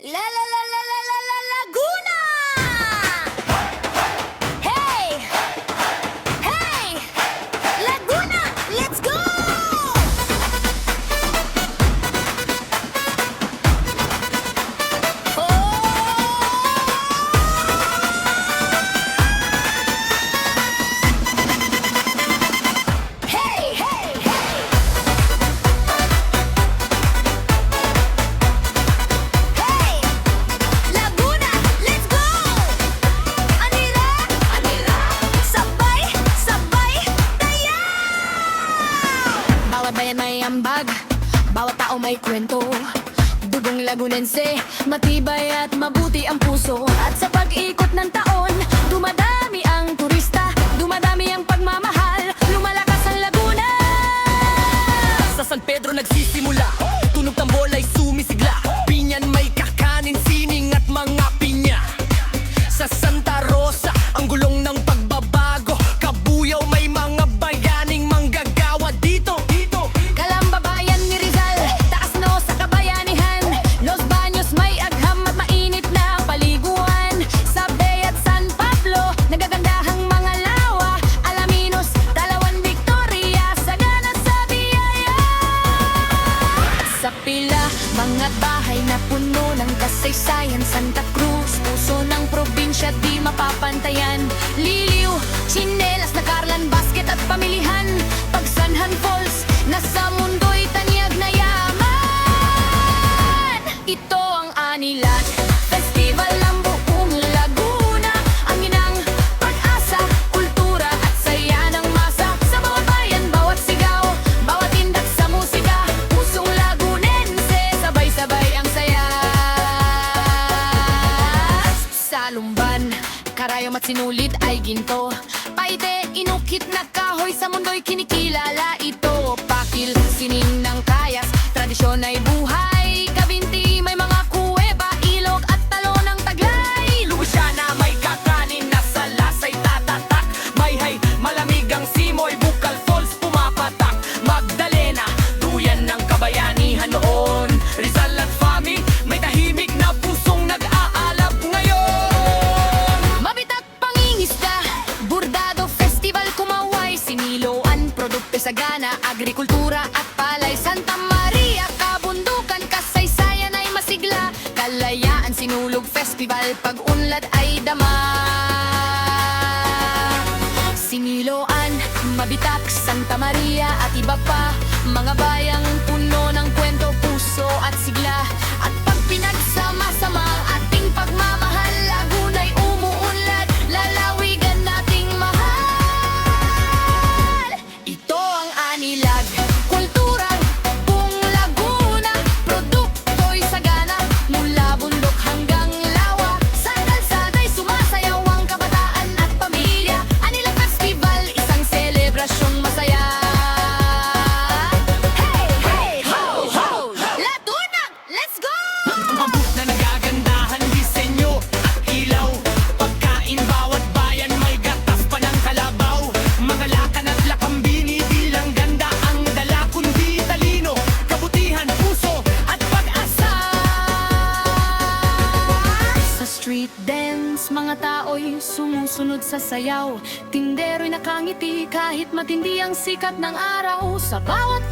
La la la la la la la Laguna! Hey! Hey! Laguna! Let's go! Hey! Hey! Hey! Hey! Laguna, let's go! Anila, anila, sabay, sabay, tayaw! Bawat bayan may ambag, bawat tao may kwento. Dugong Lagunense, matibay at mabuti ang puso. At sa pag-ikot ng taon, dumadami ang turista, dumadami ang pagmamahal, lumalakas ang Laguna! Sa San Pedro nagsisimula, tunog tambol ay sumisigla. Pinyan may kakanin, sining at mga pinya. Sa Santa Rosa, ang gulong ng pagbabago. Kabuyaw may mga bayaning manggagawa dito. Calamba bayan ni Rizal, taas no sa kabayanihan. Los Baños may agham at mainit na paliguan. Sa Bay at San Pablo, nagagandahang mga lawa. Alaminos, Talawan, Victoria, sagana sa biyaya. Sa pila, mga bahay na puno ng kasaysayan. Santa Cruz, puso ng probinsya di mapapantayan. Liliw, Chinelas, Nakarlan, Basket at pamilihan. Pagsanhan Falls, nasa mundo'y tanyag na yaman. Ito ang Anilat Festival ng buong Laguna. Ang inang pag-asa, kultura at saya ng masa. Sa bawat bayan, bawat sigaw, bawat tindak sa musika. Pusong Lagunense, sabay-sabay ang saya. Sa Lumban, karayom at sinulit ay ginto. Paite, inukit na kahoy, sa mundo'y kinikilala ito. Pakil, sining ng kayas, tradisyon ay buhay. Kabinti, may mga kuweba, ilog at talo ng taglay. Luisiana may kakanin na sa lasa'y tatatak. Mayhay, malamig ang simoy, Bukal Falls pumapatak. Magdalena, duyan ng kabayanihan noon. Rizal at Fami, may tahimik na pusong nag-aalab ngayon. Mabitak pangingisda, Burdado Festival kumaway. Siniloan, produkto sagana, agrikultura at palay. Santa Maria, kabundukan, kasaysayan ay masigla. Kalayaan, Sinulog Festival, pag-unlad ay dama. Siniloan, Mabitak, Santa Maria at iba pa. Mga bayang puno ng kwento, puso at sigla. At pag pinagsama-sama ang ating pagmamahal, Laguna'y umuunlad, lalawigan nating mahal. Ito ang Anilag, kultura, buong Laguna. Produkto'y sagana, mula bundok hanggang lawa. Sa kalsada'y sumasayaw ang kabataan at pamilya. Anilag Festival, isang selebrasyong masaya. Hey, hey, ho, ho! Latunag, let's go! Abot na nagagandahan, disenyo at ilaw. Pagkain bawat bayan may gatas pa ng kalabaw. Mga lakan at lakambini, di lang ganda ang dala, kundi talino, kabutihan, puso at pag-asa. Sa street dance, mga tao'y sumusunod sa sayaw. Tindero'y nakangiti kahit matindi ang sikat ng araw. Sa bawat